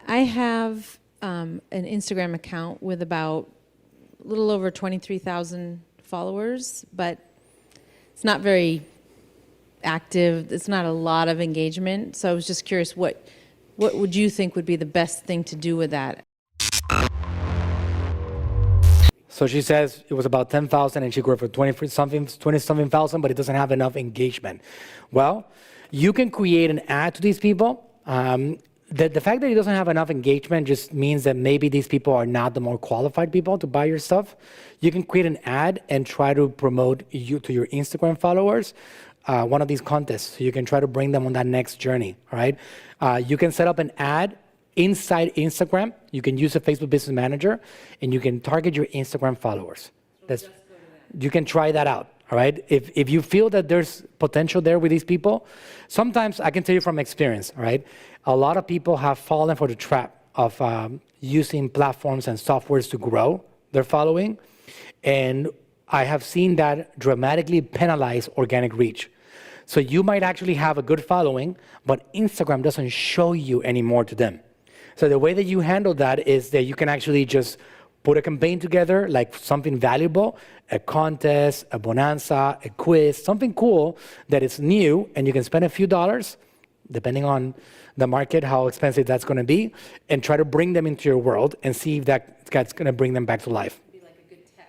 I have an Instagram account with about a little over 23,000 followers, but it's not very active. It's not a lot of engagement. So I was just curious, what would you think would be the best thing to do with that? So she says it was about 10,000 and she grew it for 20-something thousand, but it doesn't have enough engagement. Well, you can create an ad to these people. The fact that it doesn't have enough engagement just means that maybe these people are not the more qualified people to buy your stuff. You can create an ad and try to promote you to your Instagram followers, one of these contests. So you can try to bring them on that next journey, all right? You can set up an ad inside Instagram. You can use a Facebook Business Manager and you can target your Instagram followers. You can try that out. All right. If you feel that there's potential there with these people, sometimes I can tell you from experience, all right, a lot of people have fallen for the trap of using platforms and softwares to grow their following. And I have seen that dramatically penalize organic reach. So you might actually have a good following, but Instagram doesn't show you anymore to them. So the way that you handle that is that you can actually just put a campaign together, like something valuable, a contest, a bonanza, a quiz, something cool that is new, and you can spend a few dollars, depending on the market, how expensive that's going to be, and try to bring them into your world and see if that's going to bring them back to life. It could be like a good test.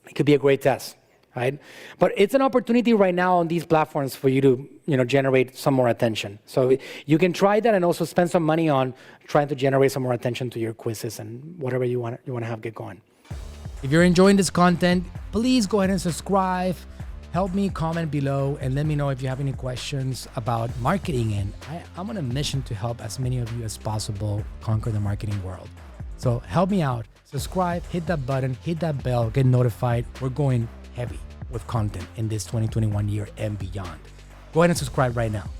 It could be a great test, right? But it's an opportunity right now on these platforms for you to, generate some more attention. So you can try that and also spend some money on trying to generate some more attention to your quizzes and whatever you want to have get going. If you're enjoying this content, please go ahead and subscribe. Help me comment below and let me know if you have any questions about marketing. And I'm on a mission to help as many of you as possible conquer the marketing world. So help me out. Subscribe, hit that button, hit that bell, get notified. We're going heavy with content in this 2021 year and beyond. Go ahead and subscribe right now.